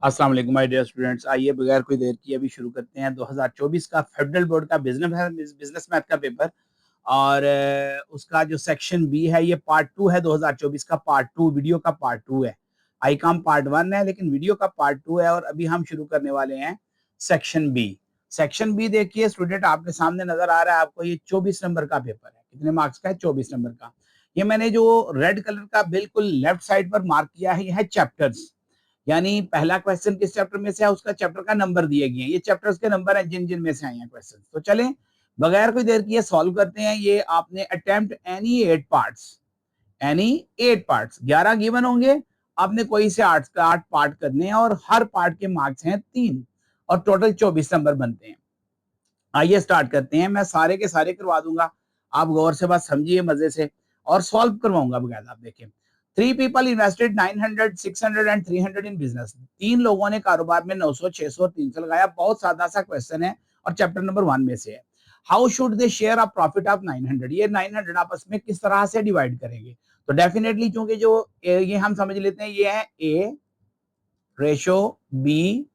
अस्सलाम वालेकुम my dear students. आइए बगैर कोई देर किए अभी शुरू करते हैं 2024 का फेडरल बोर्ड का बिजनेस मैथ का पेपर। और उसका जो सेक्शन बी है ये पार्ट 2 है। 2024 का पार्ट 2 वीडियो का पार्ट 2 है। आई कॉम पार्ट 1 है लेकिन वीडियो का पार्ट 2 है। और अभी हम शुरू करने वाले हैं सेक्शन बी। सेक्शन बी देखिए स्टूडेंट, आपके सामने नजर आ रहा है आपको, ये 24 नंबर का पेपर है। कितने मार्क्स का है? 24 नंबर का। ये मैंने जो रेड कलर का बिल्कुल लेफ्ट साइड पर मार्क किया है, ये है चैप्टर्स। यानी पहला क्वेश्चन किस चैप्टर में से है, उसका चैप्टर का नंबर दिए गए हैं। ये चैप्टर्स के नंबर हैं जिन जिन में से आए हैं क्वेश्चन। तो चलें बगैर कोई देर किए सॉल्व करते हैं। ये आपने अटेम्प्ट एनी 8 पार्ट्स 11 गिवन होंगे। आपने कोई से 8 पार्ट करने हैं और हर पार्ट के मार्क्स हैं 3 और टोटल 24 नंबर बनते हैं। आइए स्टार्ट करते हैं। मैं सारे के सारे करवा दूंगा, आप गौर से बात समझिए मजे से, और सॉल्व करवाऊंगा बगैर। आप देखिए, 3 people invested 900, 600 and 300 in business. 3 लोगों ने कारोबार में 900, 600 और 300 लगाया। बहुत सादा सा क्वेश्चन है और चैप्टर नंबर 1 में से है। How should they share of profit of 900? ये 900 आपस में किस तरह से डिवाइड करेंगे? तो डेफिनेटली चूंकि जो ये हम समझ लेते हैं, ये है ए रेशो बी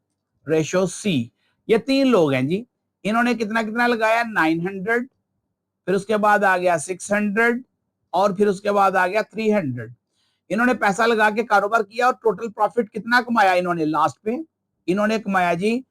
रेशो सी। ये 3 लोग हैं जी। इन्होंने कितना कितना लगाया? 900, फिर उसके बाद आ गया 600 और फिर उसके बाद आ गया 300। इन्होंने पैसा लगा के कारोबार किया और टोटल प्रॉफिट कितना कमाया इन्होंने? लास्ट पे इन्होंने कमाया जी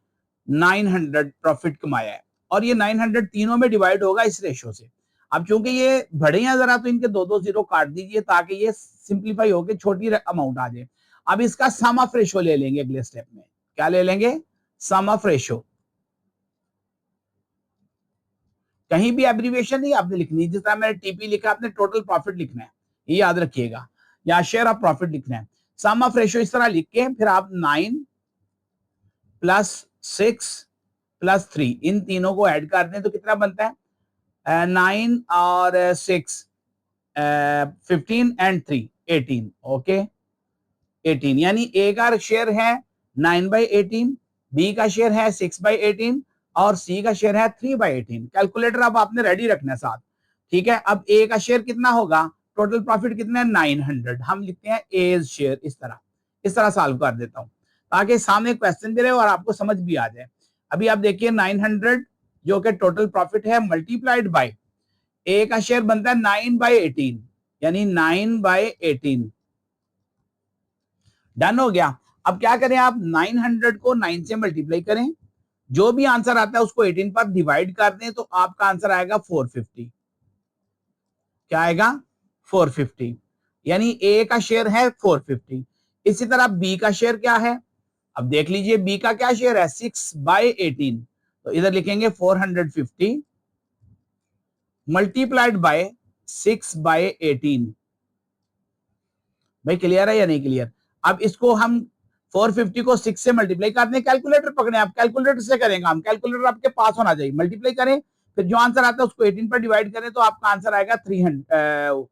900 प्रॉफिट कमाया है। और ये 900 तीनों में डिवाइड होगा इस रेशो से। अब चूंकि ये बड़े हैं जरा, तो इनके 2-2 जीरो काट दीजिए ताकि ये सिंप्लीफाई होकर छोटी अमाउंट आ जाए। अब इसका सम ऑफ रेशो ले लेंगे अगले स्टेप में। क्या ले लेंगे? सम ऑफ रेशो। कहीं भी एब्रीविएशन नहीं आपने लिखनी, जिस तरह मैंने टीपी लिखा आपने टोटल प्रॉफिट लिखना है, ये याद रखिएगा, या शेयर ऑफ प्रॉफिट लिखना है। सम ऑफ रेशियो इस तरह लिख के फिर आप 9 प्लस 6 प्लस 3 इन तीनों को ऐड कर दें तो कितना बनता है? 9 और 6 15 एंड 3 18। ओके 18, यानी ए का शेयर है 9/18, बी का शेयर है 6/18 और सी का शेयर है 3/18। कैलकुलेटर अब आपने रेडी रखना है साथ। ठीक है, अब ए का शेयर कितना होगा? टोटल प्रॉफिट कितना है? 900। हम लिखते हैं ए शेयर। इस तरह सॉल्व कर देता हूं ताकि सामने क्वेश्चन भी रहे और आपको समझ भी आ जाए। अभी आप देखिए 900 जो कि टोटल प्रॉफिट है मल्टीप्लाइड बाय ए का शेयर बनता है 9/18, यानी 9/18। डन हो गया। अब क्या करें आप? 900 को 9 से मल्टीप्लाई करें, जो भी आंसर आता है उसको 18 पर डिवाइड कर दें तो आपका आंसर आएगा 450। क्या आएगा? 450, यानी ए का शेयर है 450। इसी तरह बी का शेयर क्या है? अब देख लीजिए बी का क्या शेयर है? 6/18। तो इधर लिखेंगे 450 मल्टीप्लाइड बाय 6/18। भाई क्लियर है या नहीं क्लियर? अब इसको हम 450 को 6 से मल्टीप्लाई कर दें। कैलकुलेटर पकड़े आप, कैलकुलेटर से करेंगे हम। कैलकुलेटर आपके पास होना चाहिए। मल्टीप्लाई करें, फिर जो आंसर आता है उसको 18 पर डिवाइड करें तो आपका आंसर आएगा 300।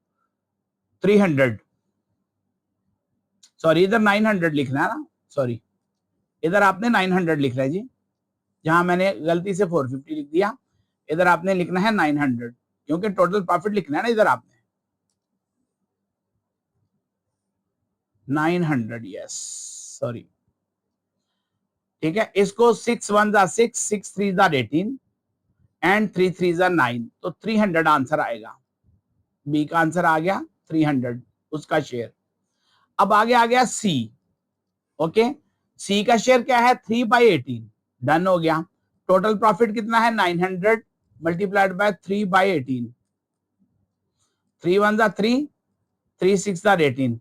सॉरी, इधर 900 लिखना है ना, सॉरी इधर आपने 900 लिखना है जी। जहां मैंने गलती से 450 लिख दिया, इधर आपने लिखना है 900, क्योंकि टोटल प्रॉफिट लिखना है ना इधर आपने। 900, यस सॉरी। ठीक है, इसको 6 1 6, 6 3 18 एंड 3 3 9, तो 300 आंसर आएगा। बी का आंसर आ गया 300, उसका शेयर। अब आगे आ गया सी। ओके, सी का शेयर क्या है? 3/18। डन हो गया। टोटल प्रॉफिट कितना है? 900 मल्टीप्लाइड बाय 3/18। 3 1 3, 3 6 18।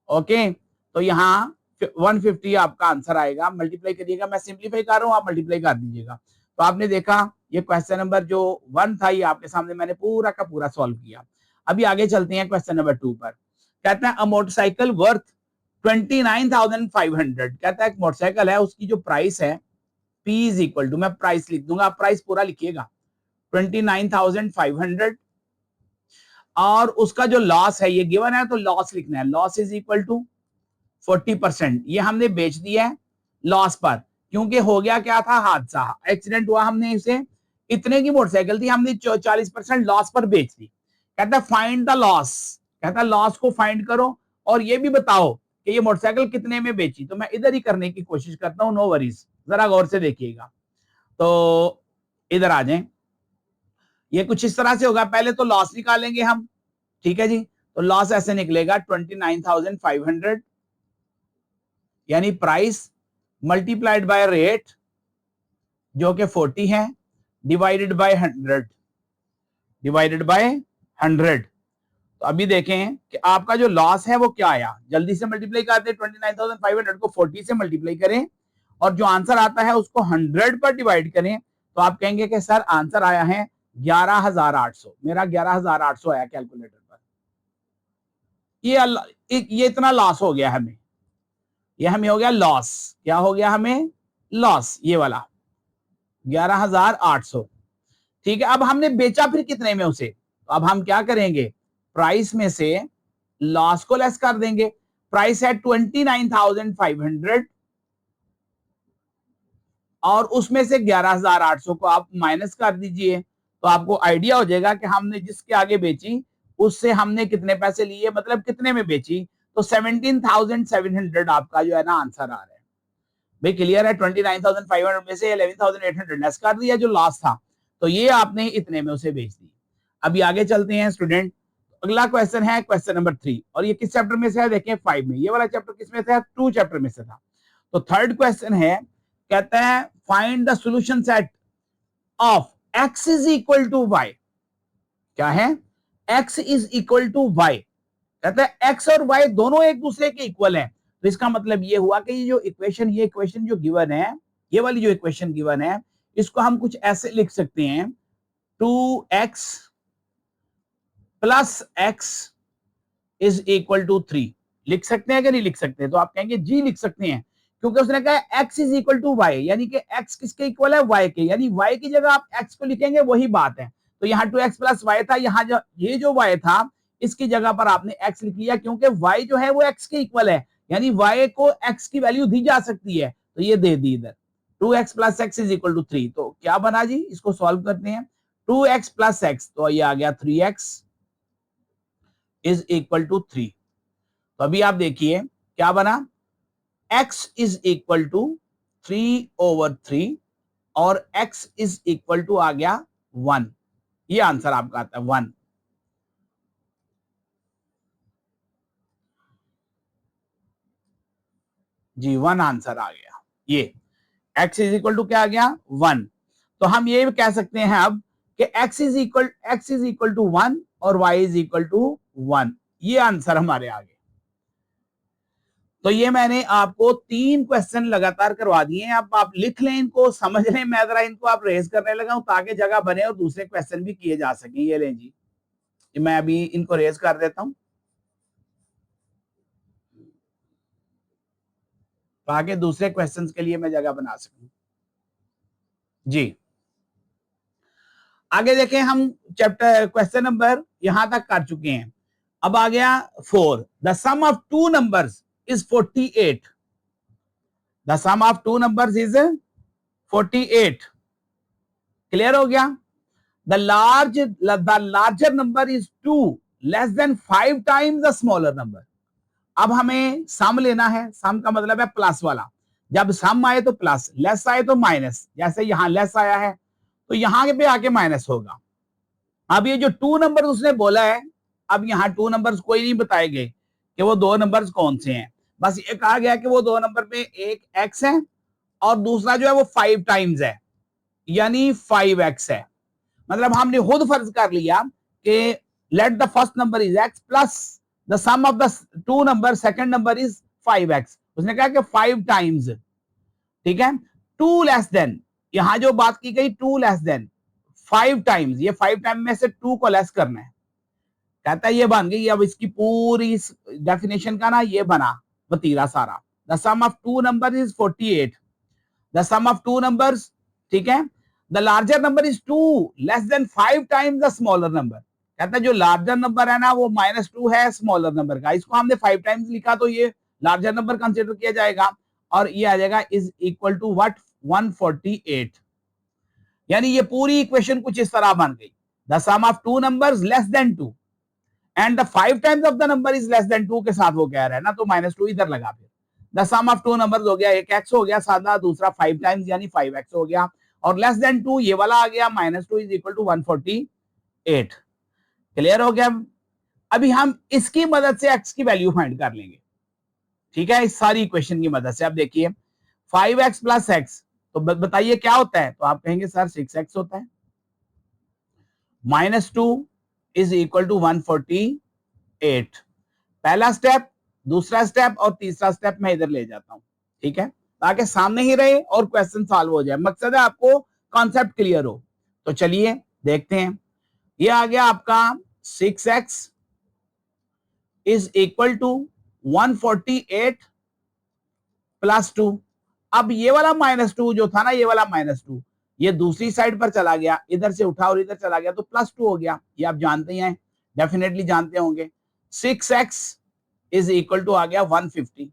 ओके, तो यहाँ 150 आपका आंसर आएगा। मल्टीप्लाई करिएगा, मैं सिंप्लीफाई कर रहा हूं, आप मल्टीप्लाई कर दीजिएगा। तो आपने देखा ये क्वेश्चन नंबर जो 1 था ये आपके सामने मैंने पूरा का पूरा सॉल्व किया। अभी आगे चलते हैं क्वेश्चन नंबर 2 पर। कहते हैं अ मोटरसाइकिल वर्थ 29,500। कहता है एक मोटरसाइकिल है, उसकी जो प्राइस है P इज इक्वल टू, मैं प्राइस लिख दूंगा, आप प्राइस पूरा लिखिएगा, 29,500। और उसका जो लॉस है ये गिवन है, तो लॉस लिखना है। Loss is equal to 40%। ये हमने बेच दिया है लॉस पर, क्योंकि हो गया क्या था? हादसा, एक्सीडेंट हुआ। हमने इसे, इतने की मोटरसाइकिल थी, हमने 40% लॉस पर बेच दी। कहता है फाइंड द लॉस। कहता है लॉस को फाइंड करो और ये भी बताओ कि ये मोटरसाइकिल कितने में बेची, तो मैं इधर ही करने की कोशिश करता हूं, नो वरीज, जरा गौर से देखिएगा। तो इधर आ जाएं, ये कुछ इस तरह से होगा, पहले तो लॉस निकालेंगे हम, ठीक है जी। तो लॉस ऐसे निकलेगा 29,500 यानी प्राइस मल्टीप्लाइड बाय रेट जो कि 40 है, डिवाइडेड बाय 100, डिवाइडेड बाय 100। तो अभी देखें कि आपका जो लॉस है वो क्या आया, जल्दी से मल्टीप्लाई करते हैं, 29,500 को 40 से मल्टीप्लाई करें और जो आंसर आता है उसको 100 पर डिवाइड करें, तो आप कहेंगे कि सर आंसर आया है 11,800। मेरा 11,800 आया कैलकुलेटर पर। ये इतना लॉस हो गया हमें, ये हमें हो गया लॉस। क्या हो गया हमें? लॉस, ये वाला 11,800। ठीक है, अब हमने बेचा फिर कितने में उसे, तो अब हम क्या करेंगे, प्राइस में से लॉस को लेस कर देंगे। प्राइस है 29,500 और उसमें से 11,800 को आप माइनस कर दीजिए, तो आपको आइडिया हो जाएगा कि हमने जिसके आगे बेची उससे हमने कितने पैसे लिए, मतलब कितने में बेची। तो 17,700 आपका जो है ना आंसर आ रहा है। भाई क्लियर है, 29,500 में से 11,800 लेस कर दिया जो लॉस था, तो ये आपने इतने में उसे बेच दी। अभी आगे चलते हैं स्टूडेंट, अगला क्वेश्चन है क्वेश्चन नंबर 3, और ये किस चैप्टर में से है, देखें 5 में। ये वाला चैप्टर किस में से है? 2 चैप्टर में से था। तो थर्ड क्वेश्चन है, कहता है find the solution set of x is equal to y। क्या है? x is equal to y। कहता है x और y दोनों एक दूसरे के इक्वल हैं, तो इसका मतलब ये हुआ कि ये जो इक्वेशन, ये इक्वेशन जो गिवन है, ये वाली जो इक्वेशन गिवन है, इसको हम कुछ ऐसे लिख सकते हैं, 2x plus x is equal to 3। लिख सकते हैं कि नहीं लिख सकते? तो आप कहेंगे जी लिख सकते हैं, क्योंकि उसने कहा x is equal to y, यानी कि x किसके इक्वल है? y के, यानी y की जगह आप x को लिखेंगे, वही बात है। तो यहाँ 2x प्लस y था, यहाँ जो ये जो y था इसकी जगह पर आपने x लिख लिया, क्योंकि y जो है वो x के इक्वल है, यानी y को x की वैल्यू दी जा सकती है, तो ये दे दी इधर 2x plus x is equal to 3। तो क्या बना जी, इसको सॉल्व करते हैं, 2x प्लस x, तो ये आ गया 3x इज इक्वल टू 3। तो अभी आप देखिए क्या बना, x इज इक्वल टू 3/3 और x इज इक्वल टू आ गया 1। ये आंसर आपका आता है 1। जी 1 आंसर आ गया। ये x इज इक्वल टू क्या आ गया? 1। तो हम ये भी कह सकते हैं अब कि x इज इक्वल टू 1 और y इज इक्वल टू 1। ये आंसर हमारे आ गए। तो ये मैंने आपको 3 क्वेश्चन लगातार करवा दिए हैं, अब आप लिख लें इनको, समझ लें, मैं जरा इनको आप रेज करने लगा हूं ताकि जगह बने और दूसरे क्वेश्चन भी किए जा सकें। ये लें जी, मैं अभी इनको रेज कर देता हूं ताकि दूसरे क्वेश्चंस के लिए मैं जगह बना सकूं। जी आगे देखें, हम चैप्टर क्वेश्चन नंबर यहां तक कर चुके हैं। अब आ गया 4, the sum of 2 numbers is 48। The sum of 2 numbers is 48। Clear हो गया? the larger number is 2 less than 5 times the smaller number। अब हमें सम लेना है, सम का मतलब है प्लस वाला, जब सम आए तो प्लस, लेस आए तो माइनस। जैसे यहां लेस आया है तो यहां पे आके माइनस होगा। अब ये जो 2 नंबर उसने बोला है, अब यहां 2 नंबर्स कोई नहीं बताए गए कि वो 2 नंबर्स कौन से हैं, बस ये कहा गया कि वो 2 नंबर पे एक x है और दूसरा जो है वो 5 टाइम्स है, यानी 5x है। मतलब हमने खुद फर्ज कर लिया कि let the first number is x plus the sum of the 2 number second number is 5x। उसने कहा कि 5 टाइम्स, ठीक है। 2 लेस देन, यहां जो बात की गई 2 लेस देन 5 टाइम्स, ये 5 टाइम में से 2 को लेस करना है। कहता है ये बन गई, अब इसकी पूरी डेफिनेशन का ना ये बना वतीरा सारा। The sum of 2 number is 48। The sum of 2 numbers, ठीक है, the larger number is 2 less than 5 times the smaller number. कहता है जो लार्जर नंबर है ना वो -2 है स्मॉलर नंबर का, इसको हमने 5 टाइम्स लिखा तो ये लार्जर नंबर कंसीडर किया जाएगा और ये आ जाएगा इज इक्वल टू व्हाट, 148। यानी ये पूरी इक्वेशन कुछ इस तरह बन गई, the sum of 2 numbers less than 2, and the 5 times of the number is less than 2 के साथ वो कह रहा है ना, तो -2 इधर लगा। फिर the sum of two numbers हो गया, एक x हो गया सादा, दूसरा 5 टाइम्स यानी 5x हो गया, और लेस देन 2 ये वाला आ गया, -2 इज इक्वल टू 148। क्लियर हो गया? अभी हम इसकी मदद से x की वैल्यू फाइंड कर लेंगे, ठीक है, इस सारी इक्वेशन की मदद से। अब देखिए 5x प्लस x, तो बताइए क्या होता है, तो आप कहेंगे सर 6x होता है। -2 इज इक्वल टू 148। पहला स्टेप, दूसरा स्टेप और तीसरा स्टेप मैं इधर ले जाता हूं, ठीक है, ताकि सामने ही रहे और क्वेश्चन सॉल्व हो जाए। मकसद है आपको कॉन्सेप्ट क्लियर हो। तो चलिए देखते हैं, ये आ गया आपका 6x is equal to 148 plus 2। अब ये वाला -2 जो था ना, ये वाला -2 ये दूसरी साइड पर चला गया, इधर से उठा और इधर चला गया, तो +2 हो गया। ये आप जानते ही हैं, डेफिनेटली जानते होंगे। 6x इज इक्वल टू आ गया 150।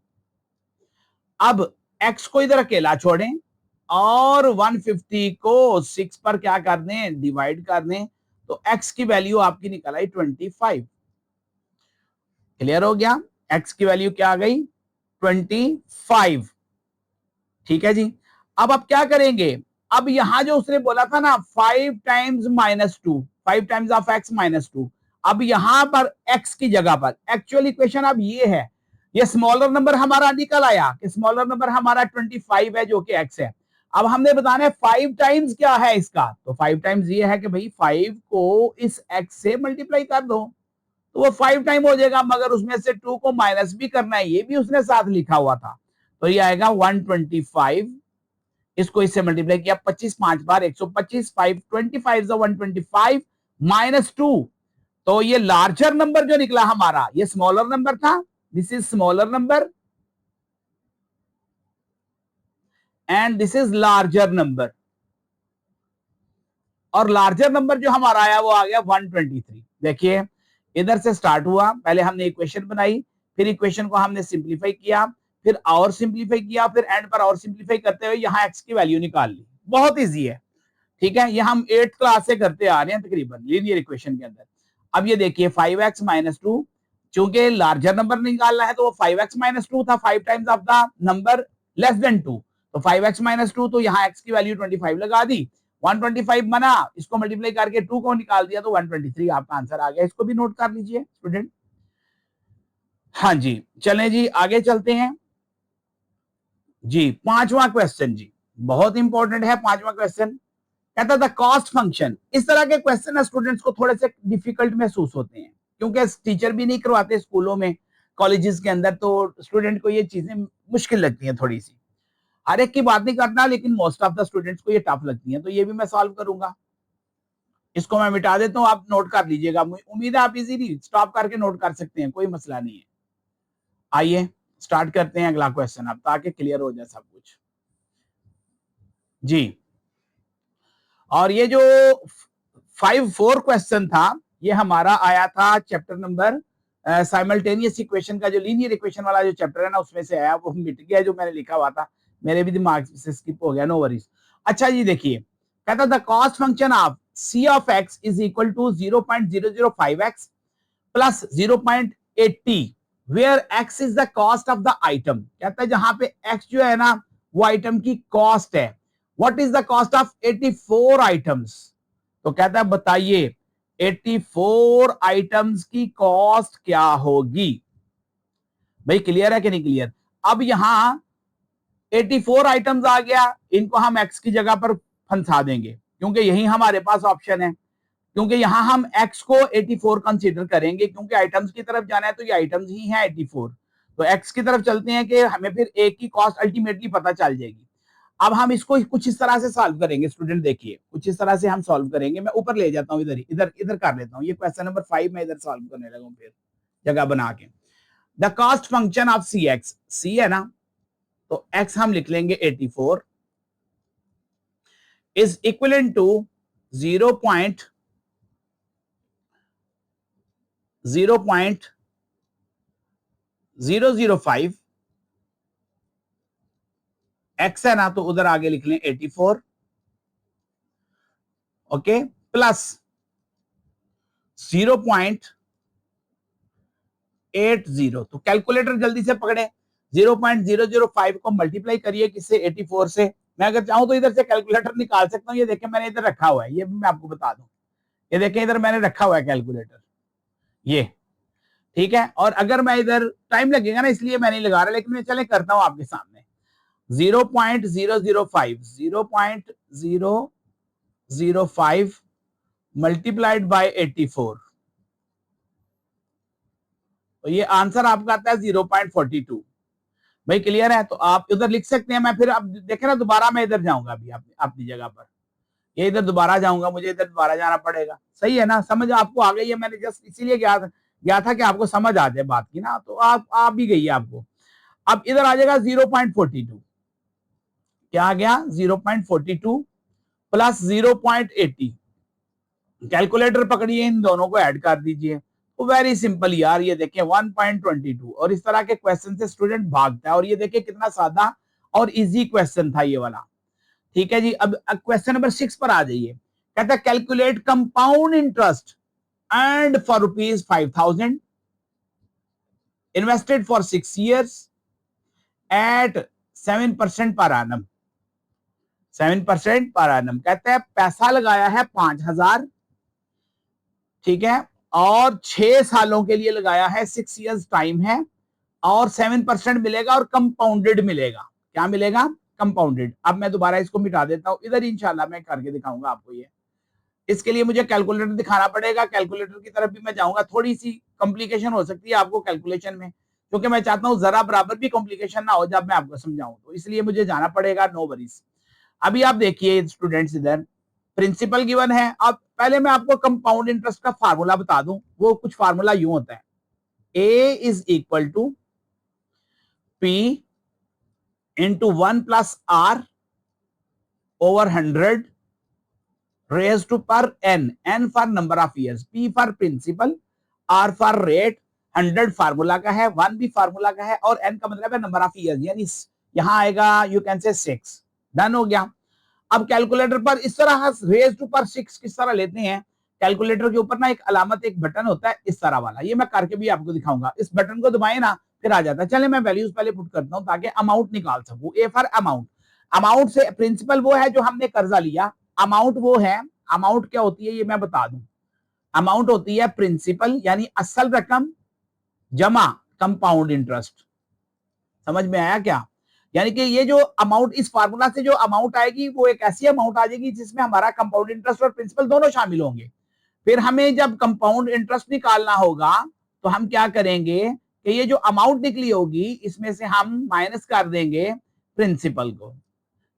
अब x को इधर अकेला छोड़ें और 150 को 6 पर क्या कर दें, डिवाइड कर दें, तो x की वैल्यू आपकी निकल आई 25। क्लियर हो गया? x की वैल्यू क्या आ गई, 25। ठीक है जी। अब आप क्या करेंगे, अब यहां जो उसने बोला था ना 5 टाइम्स -2, 5 टाइम्स ऑफ x -2, अब यहां पर x की जगह पर एक्चुअल इक्वेशन अब ये है, ये स्मॉलर नंबर हमारा निकल आया कि स्मॉलर नंबर हमारा 25 है जो कि x है। अब हमने बताना है 5 टाइम्स क्या है इसका, तो 5 टाइम्स ये है कि भाई 5 को इस x से मल्टीप्लाई कर दो, तो वो 5 टाइम हो जाएगा, मगर उसमें से 2 को माइनस भी करना है, ये भी उसने साथ लिखा हुआ था, तो ये आएगा 125। इसको इससे मल्टीप्लाई किया, 25 5 बार 125, 5 25 125 -2, तो ये लार्जर नंबर जो निकला हमारा, ये स्मॉलर नंबर था, this is smaller number and this is larger number, और लार्जर नंबर जो हमारा आया वो आ गया 123। देखिए इधर से स्टार्ट हुआ, पहले हमने इक्वेशन बनाई, फिर इक्वेशन को हमने सिंप्लीफाई किया, फिर और सिंप्लीफाई किया, फिर एंड पर और सिंप्लीफाई करते हुए यहां x की वैल्यू निकाल ली। बहुत इजी है, ठीक है, ये हम 8th क्लास से करते आ रहे हैं तकरीबन लीनियर इक्वेशन के अंदर। अब ये देखिए 5x -2, चूंकि लार्जर नंबर निकालना है तो वो 5x -2 था, 5 times of the number less than 2, तो 5x -2, तो यहाँ x की वैल्यू 25 लगा दी, 125 बना, इसको मल्टीप्लाई करके 2 को निकाल दिया तो 123 आपका आंसर आ गया। इसको भी नोट कर लीजिए स्टूडेंट। हाँ जी, चलें जी आगे चलते हैं जी। पांचवा क्वेश्चन जी, बहुत इंपॉर्टेंट है पांचवा क्वेश्चन। कहता था कॉस्ट फंक्शन। इस तरह के क्वेश्चन ना स्टूडेंट्स को थोड़े से डिफिकल्ट महसूस होते हैं, क्योंकि टीचर भी नहीं करवाते स्कूलों में, कॉलेजेस के अंदर, तो स्टूडेंट को ये चीजें मुश्किल लगती हैं थोड़ी सी। हर एक की बात नहीं करना, लेकिन मोस्ट ऑफ द स्टूडेंट्स को ये टफ लगती है, तो ये भी मैं सॉल्व करूंगा। इसको मैं मिटा देता हूँ, आप नोट कर लीजिएगा, उम्मीद है आप इजीली स्टॉप करके नोट कर सकते हैं, कोई मसला नहीं है। आइए स्टार्ट करते हैं अगला क्वेश्चन अब, ताकि क्लियर हो जाए सब कुछ जी। और ये जो 4 क्वेश्चन था, ये हमारा आया था चैप्टर नंबर साइमल्टेनियस इक्वेशन का, जो लीनियर इक्वेशन वाला जो चैप्टर है ना, उसमें से आया, वो मिट गया जो मैंने लिखा हुआ था, मेरे भी दिमाग से स्किप हो गया, नो वरीज। अच्छा जी देखिए, कहता the cost function of c of x is equal to 0.005x plus 0.80 where x is the cost of the item. कहता है जहां पे x जो है ना वो आइटम की कॉस्ट है। What is the cost of 84 items. तो कहता है बताइए 84 आइटम्स की कॉस्ट क्या होगी। भाई क्लियर है कि नहीं क्लियर। अब यहां 84 आइटम्स आ गया, इनको हम x की जगह पर फंसा देंगे, क्योंकि यही हमारे पास ऑप्शन है, क्योंकि यहां हम x को 84 कंसीडर करेंगे, क्योंकि आइटम्स की तरफ जाना है तो ये आइटम्स ही हैं 84, तो x की तरफ चलते हैं कि हमें फिर एक की कॉस्ट अल्टीमेटली पता चल जाएगी। अब हम इसको कुछ इस तरह से सॉल्व करेंगे स्टूडेंट, देखिए कुछ इस तरह से हम सॉल्व करेंगे। मैं ऊपर ले जाता हूं, इधर इधर इधर कर लेता हूं, ये क्वेश्चन नंबर 5 में इधर सॉल्व करने लगा हूं, फिर जगह बना के। The cost function of C x, C है ना, तो x हम लिख लेंगे 84 इज इक्वल टू 0.005 x है ना, तो उधर आगे लिख लें 84, ओके, प्लस 0.005 80। तो कैलकुलेटर जल्दी से पकड़े, 0.005 को मल्टीप्लाई करिए किससे, 84 से। मैं अगर चाहूं तो इधर से कैलकुलेटर निकाल सकता हूँ, ये देखें मैंने इधर रखा हुआ है, ये भी मैं आपको बता दूं, ये देखें इधर मैंने रखा हुआ है कैलकुलेटर, ये ठीक है। और अगर मैं इधर, टाइम लगेगा ना इसलिए मैं नहीं लगा रहा, लेकिन मैं चले करता हूं आपके सामने। 0.005 मल्टीप्लाइड बाय 84, तो ये आंसर आपका आता है 0.42। भाई क्लियर है? तो आप इधर लिख सकते हैं। मैं फिर आप देखें ना, दोबारा मैं इधर जाऊंगा अभी अपनी जगह पर, ये इधर दोबारा जाऊंगा, मुझे इधर दोबारा जाना पड़ेगा, सही है ना? समझ आपको आ गई है? मैंने जस्ट इसीलिए गया था कि आपको समझ आ जाए बात की ना, तो आप आ भी गई है आपको। अब इधर आ जाएगा 0.42, क्या आ गया 0.42 प्लस 0.80, कैलकुलेटर पकड़िए, इन दोनों को ऐड कर दीजिए, तो वेरी सिंपल यार, ये देखिए 1.22। और इस तरह के क्वेश्चन से स्टूडेंट भागता है, और ये देखिए कितना सादा और इजी क्वेश्चन था ये वाला, ठीक है जी। अब क्वेश्चन नंबर 6 पर आ जाइए। कहता है calculate compound interest and for ₹5,000 invested for 6 years at 7% per annum, 7% per annum. कहते हैं पैसा लगाया है 5,000, ठीक है, और 6 सालों के लिए लगाया है, 6 years टाइम है, और 7% मिलेगा और कंपाउंडेड मिलेगा। क्या मिलेगा? कंपाउंडेड। अब मैं दोबारा इसको मिटा देता हूं, इधर इंशाल्लाह मैं करके दिखाऊंगा आपको ये। इसके लिए मुझे कैलकुलेटर दिखाना पड़ेगा, कैलकुलेटर की तरफ भी मैं जाऊंगा, थोड़ी सी कॉम्प्लिकेशन हो सकती है आपको कैलकुलेशन में, क्योंकि मैं चाहता हूं जरा बराबर भी कॉम्प्लिकेशन ना हो जब मैं आपको समझाऊं, तो इसलिए मुझे जाना पड़ेगा, नो वरीज। अभी आप देखिए स्टूडेंट्स, इधर प्रिंसिपल गिवन है। अब पहले मैं आपको कंपाउंड इंटरेस्ट का फार्मूला बता दूं, वो कुछ फार्मूला यूं होता है, A is equal to P into 1 + R/100 raised to per n for number of years, p for principal, r for rate, 100 formula का है, 1 भी फार्मूला का है, और n का मतलब है नंबर ऑफ ईयर्स, यानी यहां आएगा यू कैन से 6। डन हो गया। अब कैलकुलेटर पर इस तरह रेज टू पर 6 किस तरह लेते हैं, कैलकुलेटर के ऊपर ना एक अलामत, एक बटन होता है इस तरह वाला, ये मैं करके भी आपको दिखाऊंगा। इस बटन को दबाए ना, फिर आ जाता है। चले मैं वैल्यूज पहले पुट करता हूं ताकि अमाउंट निकाल सकूं। ए फॉर अमाउंट, अमाउंट से प्रिंसिपल वो है जो हमने कर्जा लिया, अमाउंट वो है, अमाउंट क्या होती है ये मैं बता दूं। अमाउंट होती है प्रिंसिपल यानी असल रकम जमा कंपाउंड इंटरेस्ट। समझ में आया क्या? यानी कि ये जो अमाउंट, इस फार्मूला से जो अमाउंट आएगी वो एक ऐसी अमाउंट आ जाएगी जिसमें हमारा कंपाउंड इंटरेस्ट और प्रिंसिपल दोनों शामिल होंगे। फिर हमें जब कंपाउंड इंटरेस्ट निकालना होगा तो हम क्या करेंगे कि ये जो अमाउंट निकली होगी इसमें से हम माइनस कर देंगे प्रिंसिपल को।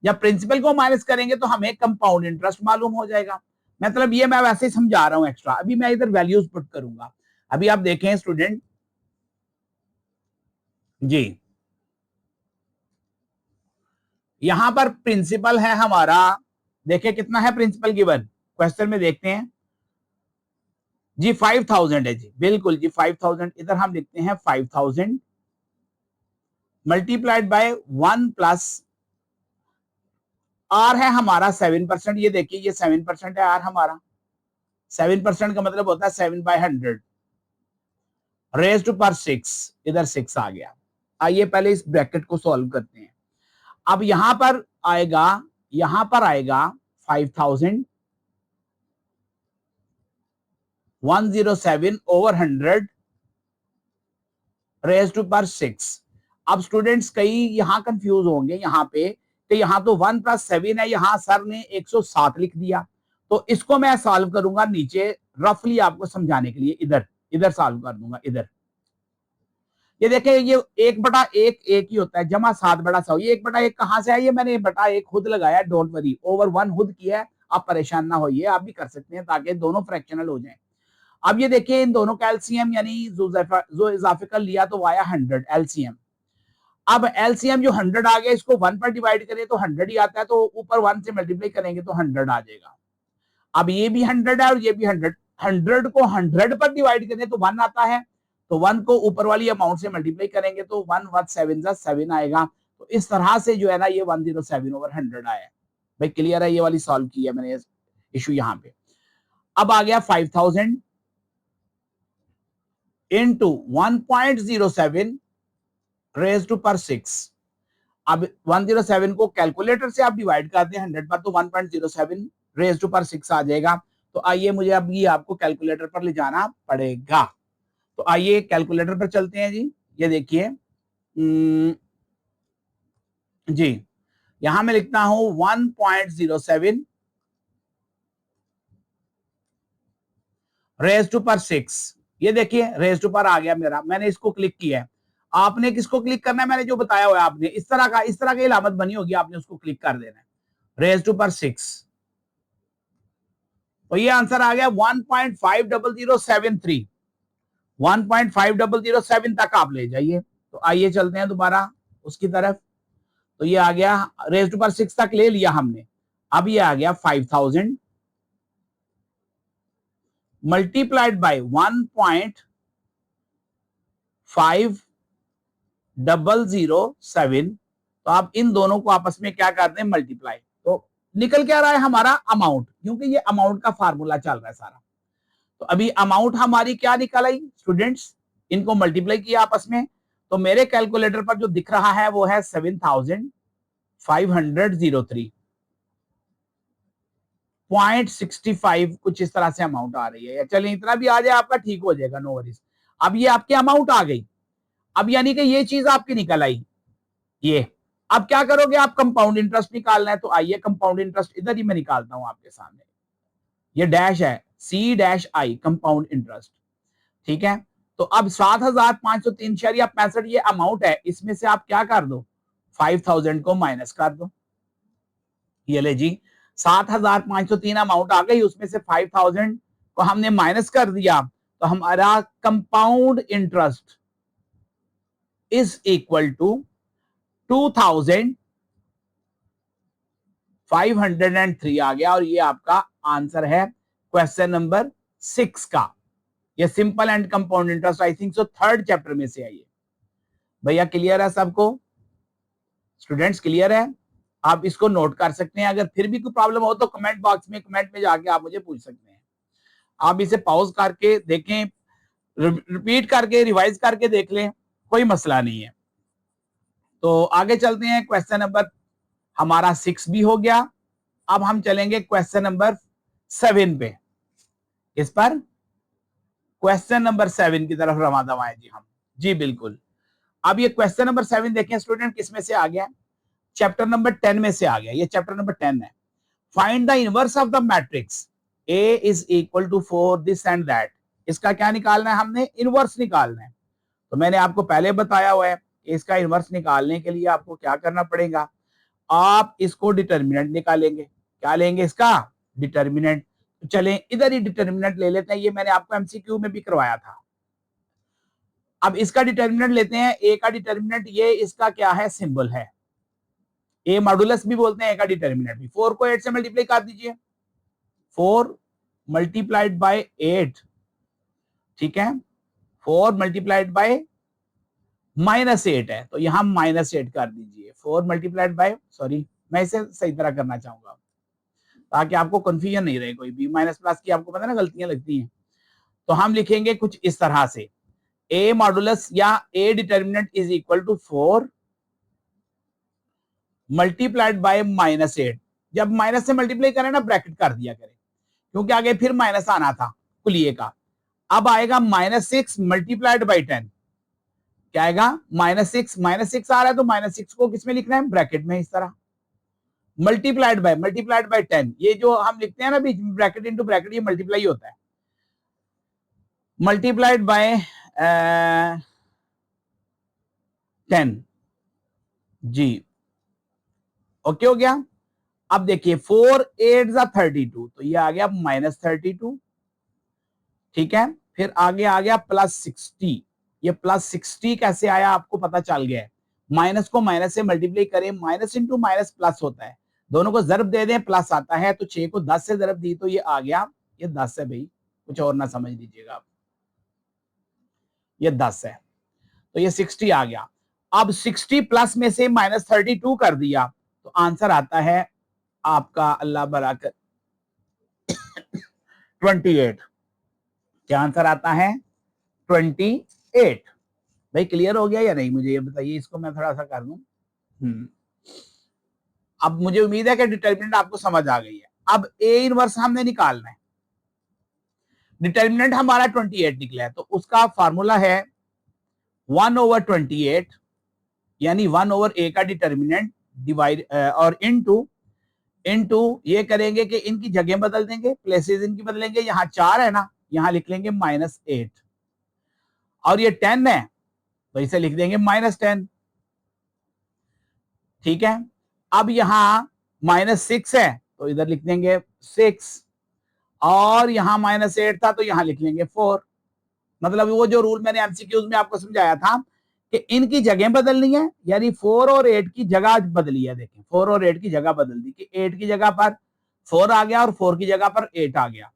जब प्रिंसिपल को माइनस करेंगे तो हमें कंपाउंड इंटरेस्ट मालूम हो जाएगा। मतलब ये मैं वैसे ही समझा रहा हूं एक्स्ट्रा, अभी मैं इधर वैल्यूज पुट करूंगा। अभी आप देखें स्टूडेंट जी, यहां पर प्रिंसिपल है हमारा, देखिए कितना है प्रिंसिपल गिवन, क्वेश्चन में देखते हैं जी 5,000 है जी, बिल्कुल जी 5,000। इधर हम लिखते हैं 5,000 मल्टीप्लाइड बाय 1 प्लस आर है हमारा 7%, ये देखिए ये 7% है आर हमारा, 7% का मतलब होता है 7/100 रेज टू पर 6, इधर 6 आ गया। आइए पहले इस ब्रैकेट को सॉल्व करते हैं। अब यहां पर आएगा, यहां पर आएगा 5,000 107/100 रेज टू पर 6। अब स्टूडेंट्स कई यहां कंफ्यूज होंगे यहां पे कि यहां तो 1 + 7 है, यहां सर ने 107 लिख दिया। तो इसको मैं सॉल्व करूंगा नीचे रफली आपको समझाने के लिए, इधर इधर सॉल्व कर दूंगा। इधर ये देखें, ये 1/1 एक ही होता है, जमा 7/100। ये 1/1 कहां से है? ये मैंने 1/1 खुद लगाया, डोंट वरी, ओवर 1 खुद किया है, आप परेशान ना होइए, आप भी कर सकते हैं ताकि दोनों फ्रैक्शनल हो जाएं। अब ये देखिए इन दोनों का एलसीएम यानी जो इजाफे कर लिया तो आया 100 एलसीएम। अब एलसीएम जो 100 आ गया, इसको 1 पर डिवाइड करें तो 100 ही आता है, तो ऊपर 1 से मल्टीप्लाई करेंगे तो 100 आ जाएगा। अब ये भी 100 है और ये भी 100, 100 को 100 पर डिवाइड करें तो 1 आता है, तो 1 को ऊपर वाली अमाउंट से मल्टीप्लाई करेंगे तो 1 1 7 7 आएगा। तो इस तरह से जो है ना ये 107/100 आया। भाई क्लियर है? ये वाली सॉल्व की है मैंने इशू यहां पे। अब आ गया 5,000 इंटू 1.07 रेज टू पर 6। अब 107 को कैलकुलेटर से आप डिवाइड कर दें 100 पर, तो 1.07 रेज टू पर 6 आ जाएगा। तो आइए मुझे अब ये आपको कैलकुलेटर पर ले जाना पड़ेगा। तो आइए कैलकुलेटर पर चलते हैं जी। ये देखिए जी, यहां मैं लिखता हूं 1.07 रेज टू पर 6। ये देखिए रेज टू पर आ गया मेरा, मैंने इसको क्लिक किया है। आपने किसको क्लिक करना है, मैंने जो बताया हुआ है, आपने इस तरह की इलामत बनी होगी, आपने उसको क्लिक कर देना है, रेज टू पर 6। तो ये आंसर आ गया 1.50073। 1.5007 तक आप ले जाइए। तो आइए चलते हैं दोबारा उसकी तरफ। तो ये आ गया रेज टू पर 6 तक ले लिया हमने। अब ये आ गया 5000 मल्टीप्लाइड बाय 1.5007। तो आप इन दोनों को आपस में क्या करते हैं, मल्टीप्लाई। तो निकल क्या रहा है हमारा अमाउंट, क्योंकि ये अमाउंट का फार्मूला चल रहा है सारा। तो अभी अमाउंट हमारी क्या निकल आई स्टूडेंट्स, इनको मल्टीप्लाई किया आपस में। तो मेरे कैलकुलेटर पर जो दिख रहा है वो है 7503.65 कुछ इस तरह से अमाउंट आ रही है। चलिए इतना भी आ जाए आपका ठीक हो जाएगा, नो वरीज। अब ये आपकी अमाउंट आ गई। अब यानी कि ये चीज आपकी निकल आई ये। अब क्या करोगे, आप कंपाउंड इंटरेस्ट निकालना है। तो आइए कंपाउंड इंटरेस्ट इधर ही मैं निकालता हूं आपके सामने। ये डैश है C-I कंपाउंड इंटरेस्ट, ठीक है। तो अब 7503.65 ये अमाउंट है, इसमें से आप क्या कर दो, 5000 को माइनस कर दो। ये ले जी 7503 अमाउंट आ गई, उसमें से 5000 को हमने माइनस कर दिया। तो हमारा compound interest is equal to 2503 आ गया। और ये आपका आंसर है क्वेश्चन नंबर 6 का। ये simple and compound interest, I think so 3rd chapter में से है ये। भैया क्लियर है सबको, स्टूडेंट्स क्लियर है? आप इसको नोट कर सकते हैं। अगर फिर भी कोई प्रॉब्लम हो तो कमेंट बॉक्स में, कमेंट में जाके आप मुझे पूछ सकते हैं। आप इसे पॉज करके देखें, रिपीट करके रिवाइज करके देख लें, कोई मसला नहीं है। तो आगे चलते हैं, क्वेश्चन नंबर हमारा 6 भी हो गया। अब हम चलेंगे क्वेश्चन नंबर 7 पे। इस पर क्वेश्चन नंबर 7 की तरफ रवा दवाएं जी हम। जी बिल्कुल। अब ये क्वेश्चन नंबर 7 देखें स्टूडेंट, किसमें से आ गया, चैप्टर नंबर 10 में से आ गया। ये चैप्टर नंबर 10 है। Find the inverse of the matrix A is equal to 4 this and that. इसका क्या निकालना है, हमने इनवर्स निकालना है। तो मैंने आपको पहले बताया हुआ है कि इसका इनवर्स निकालने के लिए आपको क्या करना पड़ेगा, आप इसको डिटर्मिनेंट निकालेंगे। क्या लेंगे, इसका डिटर्मिनेंट। चलें इधर ही डिटर्मिनेंट ले लेते हैं, ये मैंने आपको एमसीक्यू में भी करवाया था। अब इसका डिटर्मिनेंट लेते हैं, ए का डिटर्मिनेंट, ये इसका क्या है, सिंबल है। ए मॉडुलस भी बोलते हैं, ए का डिटर्मिनेंट भी। 4 को 8 से मल्टीप्लाई कर दीजिए, 4 मल्टीप्लाइड बाय 8, ठीक है। 4 मल्टीप्लाइड बाय -8 है, तो यहां -8 कर दीजिए। 4 मल्टीप्लाइड बाय, सॉरी मैं इसे सही तरह करना चाहूंगा ताकि आपको कंफ्यूजन नहीं रहे कोई भी। माइनस प्लस की आपको पता ना गलतियां लगती हैं। तो हम लिखेंगे कुछ इस तरह से, ए मॉडुलस या a determinant is equal to 4 multiplied by -8। जब माइनस से मल्टीप्लाई करें ना, ब्रैकेट कर दिया करें, क्योंकि आगे फिर माइनस आना था कुलिए का। अब आएगा -6 मल्टीप्लाइड बाई 10। क्या आएगा, -6 आ रहा है, तो -6 को किसमें लिखना है, ब्रैकेट में, इस तरह। मल्टीप्लाइड बाय 10, ये जो हम लिखते हैं ना बीच में ब्रैकेट इनटू ब्रैकेट, ये मल्टीप्लाई होता है। मल्टीप्लाइड बाय 10 जी, ओके हो गया। अब देखिए 4 8 32, तो ये आ गया -32, ठीक है। फिर आगे आ गया +60। ये +60 कैसे आया आपको पता चल गया है। माइनस को माइनस से मल्टीप्लाई करें, माइनस इंटू माइनस प्लस होता है, दोनों को जरब दे दें, प्लस आता है। तो 6 को 10 से जरब दी तो ये आ गया, ये 10 है भाई, कुछ और ना समझ लीजिएगा आप, ये 10 है। तो ये 60 आ गया। अब 60 प्लस में से -32 कर दिया, तो आंसर आता है आपका, अल्लाह भला कर, 28। क्या आंसर आता है, 28। भाई क्लियर हो गया या नहीं, मुझे ये बताइए, इसको मैं थोड़ा सा कर दूं। अब मुझे उम्मीद है कि डिटर्मिनेंट आपको समझ आ गई है। अब ए इनवर्स हमने निकालना है। डिटर्मिनेंट हमारा 28 निकला है, तो उसका फार्मूला है 1/28, यानी 1/a का डिटर्मिनेंट डिवाइड और इनटू ये करेंगे कि इनकी जगह बदल देंगे, प्लेसेस इनकी बदलेंगे। यहां 4 है ना, यहां लिख लेंगे -8, और ये 10 है तो इसे लिख देंगे -10। ठीक है, अब यहां -6 है तो इधर लिख देंगे 6, और यहां -8 था तो यहां लिख लेंगे 4। मतलब वो जो रूल मैंने एमसीक्यूज में आपको समझाया था कि इनकी जगह बदलनी है, यानी 4 और 8 की जगह बदली है। देखें 4 और 8 की जगह बदल दी कि 8 की जगह पर 4 आ गया और 4 की जगह पर 8 आ गया।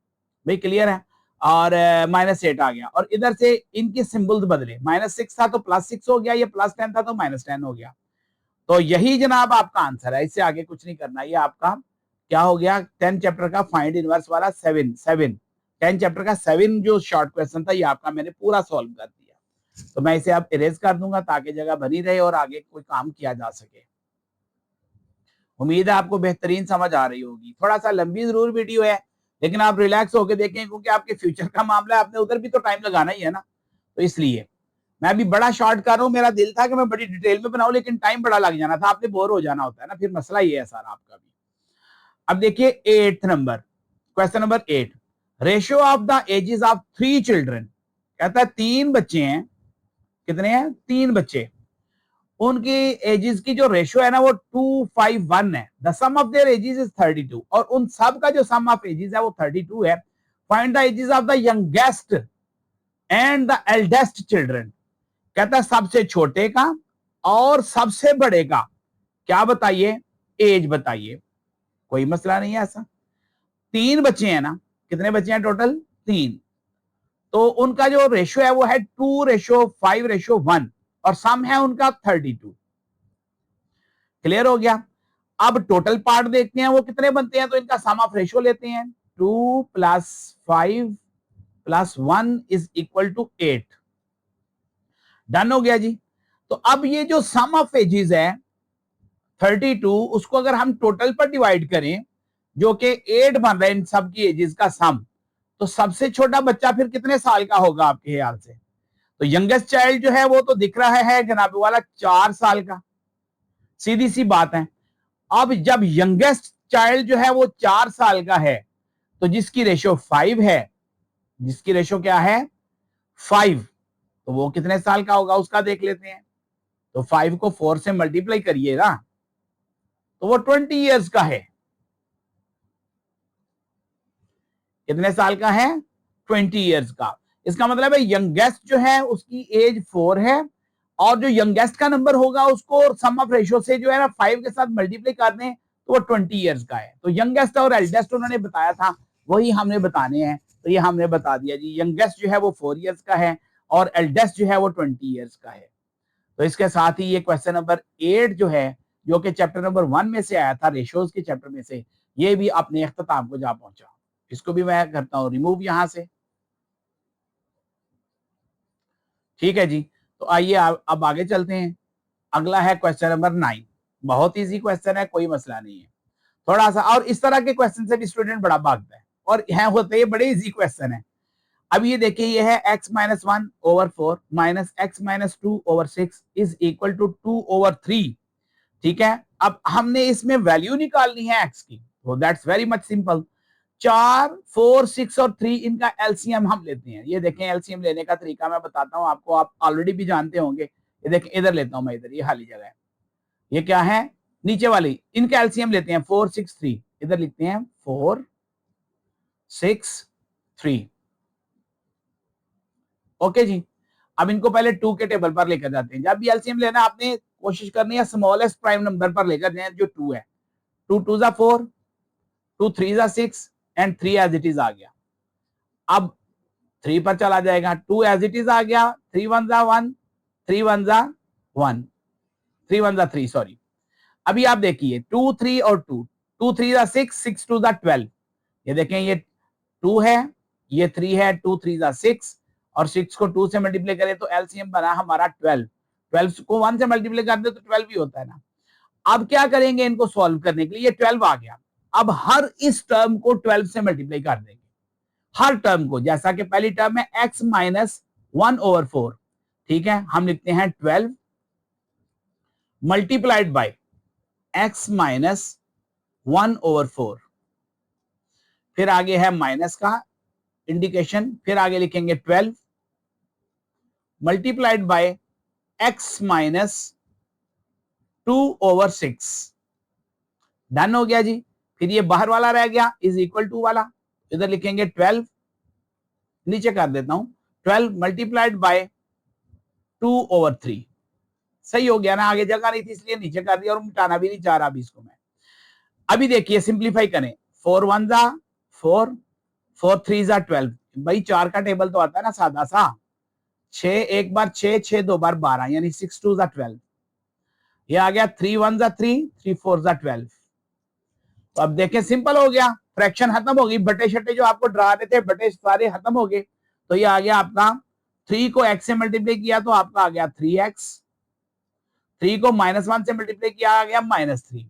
भाई क्लियर है, और -8 आ गया, और इधर से इनके सिंबल्स बदले, -6 था तो +6 हो गया, ये +10 था तो -10 हो गया। तो यही जनाब आपका आंसर है, इससे आगे कुछ नहीं करना। ये आपका क्या हो गया, 10 चैप्टर का फाइंड इनवर्स वाला 10 चैप्टर का 7 जो शॉर्ट क्वेश्चन था, ये आपका मैंने पूरा सॉल्व कर दिया। तो मैं इसे अब इरेज कर दूंगा ताकि जगह बनी रहे और आगे कोई काम किया जा सके। उम्मीद है आपको बेहतरीन समझ आ रही होगी। थोड़ा सा लंबी जरूर वीडियो है, लेकिन आप रिलैक्स होकर देखें, क्योंकि आपके फ्यूचर का मामला है, आपने उधर भी तो टाइम लगाना ही है ना। तो इसलिए मैं अभी बड़ा शॉर्ट कर रहा हूं। मेरा दिल था कि मैं बड़ी डिटेल में बनाऊं, लेकिन टाइम बड़ा लग जाना था, आपने बोर हो जाना होता है ना, फिर मसला ये है सारा आपका भी। अब देखिए 8th number, question number 8, ratio of the ages of 3 children. कहता है 3 बच्चे हैं। कितने हैं, 3 बच्चे। उनकी एजेस की जो रेशियो है ना वो 251 है। The sum of their ages is 32, और उन सब का जो सम ऑफ एजेस है वो 32 है। Find the ages of the youngest and the eldest children. कहता है सबसे छोटे का और सबसे बड़े का क्या बताइए, एज बताइए। कोई मसला नहीं है ऐसा। 3 बच्चे हैं ना, कितने बच्चे हैं टोटल, 3। तो उनका जो रेशियो है वो है 2:5:1, और सम है उनका 32। क्लियर हो गया। अब टोटल पार्ट देखते हैं वो कितने बनते हैं, तो इनका सम ऑफ रेशियो लेते हैं। 2 + 5 + 1 = 8। डन हो गया जी। तो अब ये जो सम ऑफ एजेस है 32, उसको अगर हम टोटल पर डिवाइड करें, जो कि 8 बन रहा है इन सब की एजेस का सम, तो सबसे छोटा बच्चा फिर कितने साल का होगा आपके ख्याल से। तो यंगेस्ट चाइल्ड जो है वो तो दिख रहा है जनाब वाला 4 साल का। सीधी सी बात है। अब जब यंगेस्ट चाइल्ड जो है वो 4 साल का है, तो जिसकी रेशियो 5 है, जिसकी रेशियो क्या है 5, तो वो कितने साल का होगा उसका देख लेते हैं। तो 5 को 4 से मल्टीप्लाई करिए ना, तो वो 20 इयर्स का है। कितने साल का है, 20 इयर्स का। इसका मतलब है यंगेस्ट जो है उसकी एज 4 है, और जो यंगेस्ट का नंबर होगा उसको सम ऑफ रेशियो से जो है ना 5 के साथ मल्टीप्लाई कर दें तो वो 20 इयर्स का है। तो यंगेस्ट और एल्डेस्ट उन्होंने बताया था, वही हमने बताने हैं। तो ये हमने बता दिया जी, यंगेस्ट जो है वो 4 इयर्स का है और एल्डेस्ट जो है वो 20 इयर्स का है। तो इसके साथ ही ये क्वेश्चन नंबर 8 जो है, जो कि चैप्टर नंबर 1 में से आया था, रेशियोज के चैप्टर में से, ये भी अपने इख्तिताम को जा पहुंचा। इसको भी मैं करता हूं रिमूव यहां से। ठीक है जी। तो आइए अब आगे चलते हैं। अगला है क्वेश्चन नंबर 9। बहुत इजी क्वेश्चन है, कोई मसला नहीं है। थोड़ा सा, और इस तरह के क्वेश्चन से भी स्टूडेंट बड़ा भागता है, और यहाँ होते हैं बड़े इजी क्वेश्चन है। अब ये देखिए, ये है x-1/4 -x-2/6 = 2/3। ठीक है, अब हमने इसमें वैल्यू निकालनी है x की, तो दैट्स वेरी मच सिंपल। 4, 4, 6 और 3, इनका एलसीएम हम लेते हैं। ये देखें, एलसीएम लेने का तरीका मैं बताता हूं आपको, आप ऑलरेडी भी जानते होंगे। ये देखें, इधर लेता हूं मैं, इधर ये खाली जगह है, ये क्या है नीचे वाली, इनका एलसीएम लेते हैं 4, 6, 3। इधर लिखते हैं 4, 6, 3। ओके जी। अब इनको पहले 2 के टेबल पर लेकर जाते हैं। जब भी एलसीएम लेना आपने कोशिश करनी है स्मॉलेस्ट प्राइम नंबर पर लेकर जाए, जो 2 है। 2 2 जा 4, 2 3 जा 6 एंड 3 एज इट इज आ गया। अब 3 पर चला जाएगा, 2 एज इट इज आ गया, 3 1 जा 1, 3 1 जा 1, 3 1 जा 3, सॉरी। अभी आप देखिए 2 3 और 2, 2 3 जा 6, 6 2 जा 12। ये देखें, ये 2 है, ये 3 है, 2 3 जा 6, और 6 को 2 से मल्टीप्लाई करें तो एलसीएम बना हमारा 12। 12 को 1 से मल्टीप्लाई कर दे तो 12 ही होता है ना। अब क्या करेंगे इनको सॉल्व करने के लिए, ये 12 आ गया। अब हर इस टर्म को 12 से मल्टीप्लाई कर देंगे, हर टर्म को। जैसा कि पहली टर्म है x माइनस 1/4, ठीक है, हम लिखते हैं 12 मल्टीप्लाइड बाय x माइनस 1/4। फिर आगे है माइनस का इंडिकेशन, फिर आगे लिखेंगे 12 multiplied by x minus 2/6। Done हो गया जी। फिर ये बाहर वाला रह गया इज इक्वल टू वाला, इधर लिखेंगे 12, नीचे कर देता हूं 12 मल्टीप्लाइड बाय 2/3। सही हो गया ना, आगे जगह नहीं थी इसलिए नीचे कर दिया और मिटाना भी नहीं चाह रहा अभी इसको मैं। अभी देखिए सिंप्लीफाई करें, 4 1 जा 4, 4 3 जा 12। भाई 4 का टेबल तो आता है ना सादा सा, 6 एक बार 6, 6 दो बार 12, यानी 6 2 जा 12। ये आ गया 3 1 जा 3, 3 4 जा 12। तो अब देखें सिंपल हो गया, फ्रैक्शन खत्म हो गई, बटे शटे जो आपको डरा रहे थे बटे सारे खत्म हो गए। तो ये आ गया आपका 3 को x से मल्टीप्लाई किया तो आपका आ गया 3x, 3 को -1 से मल्टीप्लाई किया आ गया -3,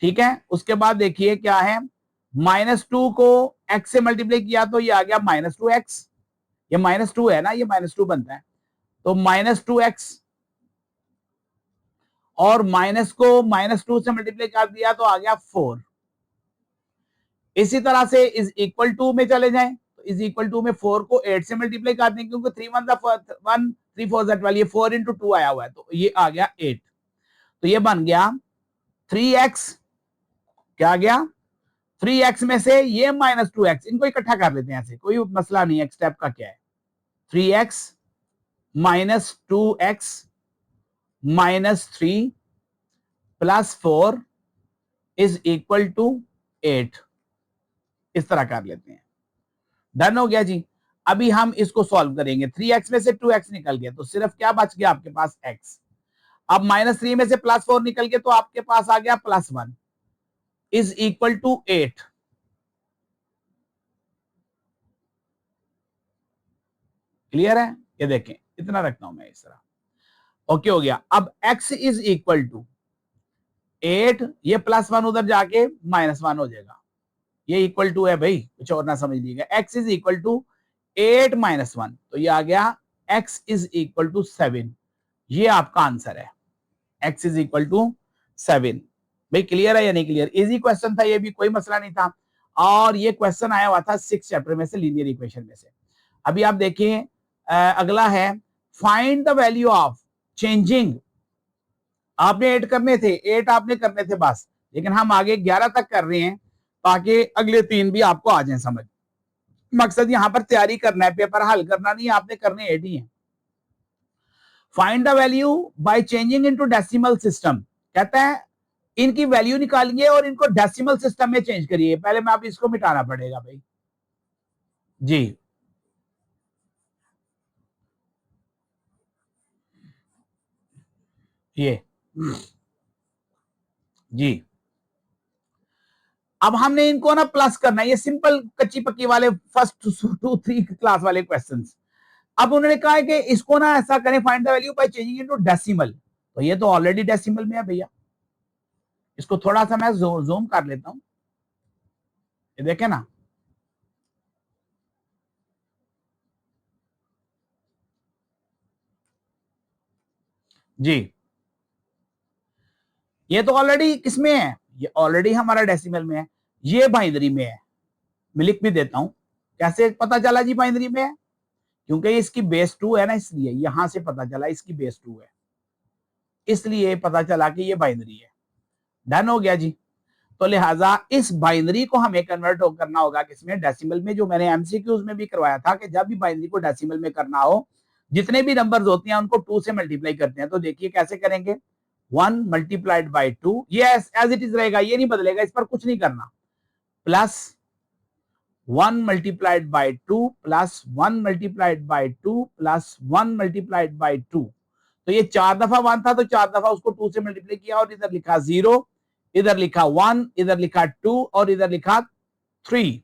ठीक है। उसके बाद देखिए क्या है, -2 को x से मल्टीप्लाई किया तो ये आ गया -2x, ये -2 है ना, ये -2 बनता है तो -2x, और माइनस को -2 से मल्टीप्लाई कर दिया तो आ गया 4। इसी तरह से इज इक्वल टू में चले जाएं तो इज इक्वल टू में 4 को 8 से मल्टीप्लाई कर दें, क्योंकि 3 1 1 3 4 12, ये 4 into 2 आया हुआ है तो ये आ गया 8। तो ये बन गया 3x, क्या आ गया 3x में से ये -2x, इनको इकट्ठा कर लेते हैं, ऐसे कोई मसला नहीं है, स्टेप का क्या है, 3x minus 2x minus 3 plus 4 is equal to 8। इस तरह कर लेते हैं। डन हो गया जी। अभी हम इसको सॉल्व करेंगे, 3x में से 2x निकल गया तो सिर्फ क्या बच गया आपके पास x। अब -3 में से +4 निकल गया तो आपके पास आ गया +1 इज इक्वल टू 8। क्लियर है, ये देखें इतना रखता हूं मैं इस तरह। ओके हो गया। अब x इज इक्वल टू 8, ये +1 उधर जाके -1 हो जाएगा, ये इक्वल टू है भाई, कुछ और ना समझ लीजिएगा। x इज इक्वल टू 8 -1, तो ये आ गया x इज इक्वल टू 7। ये आपका आंसर है, x इज इक्वल टू 7। भाई क्लियर है या नहीं क्लियर? इजी क्वेश्चन था, ये भी कोई मसला नहीं था। और ये क्वेश्चन आया हुआ था 6 चैप्टर में से, लीनियर इक्वेशन में से। अभी आप देखिए अगला है find the value of changing. आपने 8 करने थे, 8 आपने करने थे बस, लेकिन हम आगे 11 तक कर रहे हैं ताकि अगले 3 भी आपको आ जाएं समझ। मकसद यहां पर तैयारी करना है, पेपर हल करना नहीं, आपने करने 8 ही है। Find the value by changing into decimal system, कहता है इनकी वैल्यू निकालिए और इनको डेसिमल सिस्टम में चेंज करिए। पहले मैं आप इसको मिटाना पड़ेगा भाई जी। ये जी, अब हमने इनको ना प्लस करना है, ये सिंपल कच्ची पक्की वाले फर्स्ट 2 3 क्लास वाले क्वेश्चंस। अब उन्होंने कहा है कि इसको ना ऐसा करें, find the value by changing into decimal, तो ये तो ऑलरेडी डेसिमल में है भैया। इसको थोड़ा सा मैं जूम कर लेता हूं, ये देखें ना, जी ये तो ऑलरेडी किसमें है, ये ऑलरेडी हमारा डेसिमल में है, ये बाइनरी में है। मैं लिख भी देता हूं, कैसे पता चला जी बाइनरी में है, क्योंकि इसकी बेस 2 है ना, इसलिए यहां से पता चला इसकी बेस 2 है, इसलिए पता चला कि ये बाइनरी है। डन हो गया जी। तो लिहाजा इस बाइनरी को हमें कन्वर्ट करना होगा किसमें, डेसिमल में, जो मैंने एमसीक्यूज में भी करवाया था कि जब भी बाइनरी को डेसिमल में करना हो, जितने भी नंबर्स होते हैं उनको 2 से मल्टीप्लाई करते हैं। तो देखिए कैसे करेंगे, 1 मल्टीप्लाइड बाई 2, ये एज इट इज रहेगा, ये नहीं बदलेगा, इस पर कुछ नहीं करना, plus 1 multiplied by 2 plus 1 multiplied by 2 plus 1 multiplied by 2। तो ये 4 दफा 1 था तो 4 दफा उसको 2 से मल्टीप्लाई किया और इधर लिखा 0, इधर लिखा 1, इधर लिखा 2 और इधर लिखा 3।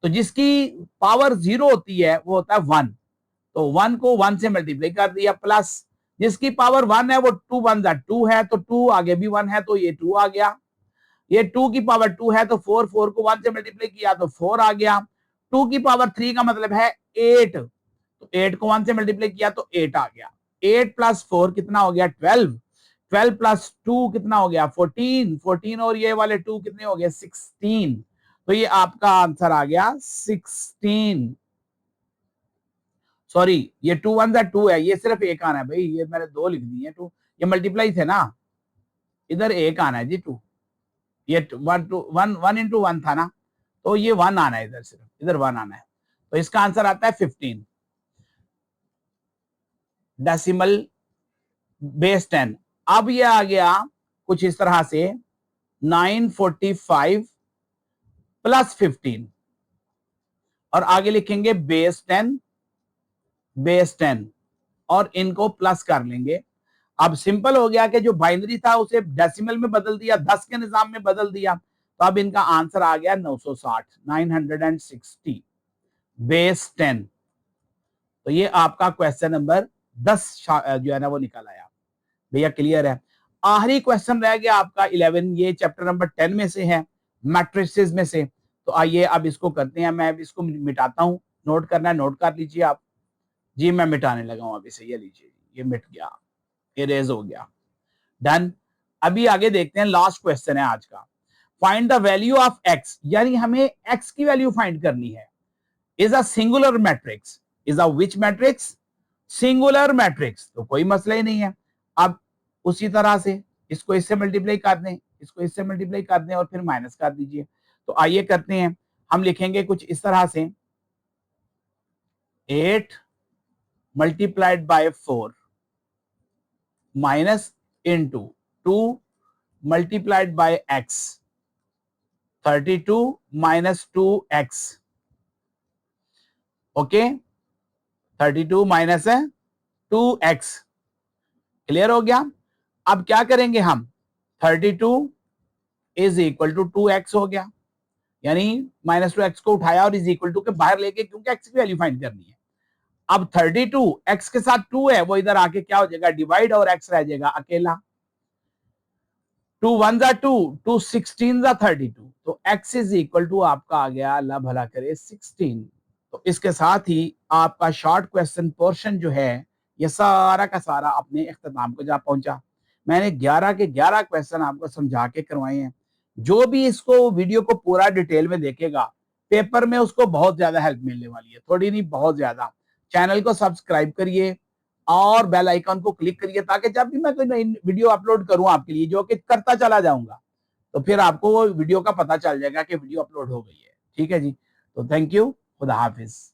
तो जिसकी पावर 0 होती है वो होता है 1, तो 1 को 1 से मल्टीप्लाई कर दिया, प्लस जिसकी पावर 1 है वो 2 1 2 है, तो 2 आगे भी 1 है, तो ये 2 आ गया। ये 2 की पावर 2 है, तो 4 4 को 1 से मल्टीप्लाई किया तो 4 आ गया। 2 की पावर 3 का मतलब है 8, तो 8 को 1 से मल्टीप्लाई किया तो 8 आ गया। 8 प्लस 4 कितना हो गया 12, 12 प्लस 2 कितना हो गया 14, 14 और ये वाले 2 कितने हो गए 16, तो ये आपका आंसर आ गया 16। सॉरी, ये 2 1 2 है, ये सिर्फ एक आना है भाई, ये मैंने 2 लिख दी है 2, ये मल्टीप्लाई थे ना, इधर एक आना है जी 2, ये 1 2 1 1 इंटू 1 था ना, तो ये 1 आना है इधर, सिर्फ इधर 1 आना है, तो इसका आंसर आता है 15 डेसिमल बेस 10। अब ये आ गया कुछ इस तरह से 945 प्लस 15 और आगे लिखेंगे बेस 10, बेस 10 और इनको प्लस कर लेंगे। अब सिंपल हो गया कि जो बाइनरी था उसे डेसिमल में बदल दिया, 10 के निजाम में बदल दिया, तो अब इनका आंसर आ गया 960, 960 बेस 10। तो ये आपका क्वेश्चन नंबर 10 जो है ना वो निकल आया। भैया क्लियर है। आखिरी क्वेश्चन रह गया आपका 11, ये चैप्टर नंबर 10 में से है, मैट्रिसेस में से। तो आइए अब इसको करते हैं, मैं इसको मिटाता हूं, नोट करना है नोट कर लीजिए आप जी, मैं मिटाने लगा हूं अभी से, ये लीजिए, ये मिट गया, इरेज हो गया, डन। अभी आगे देखते हैं, लास्ट क्वेश्चन है आज का। Find the value of x, यानी हमें एक्स की वैल्यू फाइंड करनी है। Is a singular matrix, is a which matrix, singular matrix, तो कोई मसला ही नहीं है। अब उसी तरह से इसको इससे मल्टीप्लाई कर दें, इसको इससे मल्टीप्लाई कर दें और फिर माइनस कर दीजिए। तो आइए करते हैं, हम लिखेंगे कुछ इस तरह से 8 multiplied by 4 minus into 2 multiplied by x, 32 minus 2x, okay, 32 minus है 2x, क्लियर हो गया। अब क्या करेंगे हम, 32 इज इक्वल टू 2x हो गया, यानी माइनस 2x को उठाया और इज इक्वल टू के बाहर लेके, क्योंकि x की वैल्यू फाइंड करनी है। अब 32 x के साथ 2 है, वो इधर आके क्या हो जाएगा डिवाइड, और x रह जाएगा अकेला। 2 1 2, 2 16 32, तो x इज इक्वल टू आपका आ गया, अल्लाह भला करे 16। तो इसके साथ ही आपका शॉर्ट क्वेश्चन पोर्शन जो है ये सारा का सारा अपने इख्तिताम को जा पहुंचा। मैंने 11 के 11 क्वेश्चन आपको समझा के करवाए हैं। जो भी इसको वीडियो को पूरा डिटेल में देखेगा, पेपर में उसको बहुत ज्यादा हेल्प मिलने वाली है, थोड़ी नहीं बहुत ज्यादा। चैनल को सब्सक्राइब करिए और बेल आइकन को क्लिक करिए, ताकि जब भी मैं कोई नई वीडियो अपलोड करूं आपके लिए, जो कि करता चला जाऊंगा, तो फिर आपको वो वीडियो का पता चल जाएगा कि वीडियो अपलोड हो गई है। ठीक है जी, तो थैंक यू, खुदा हाफिज।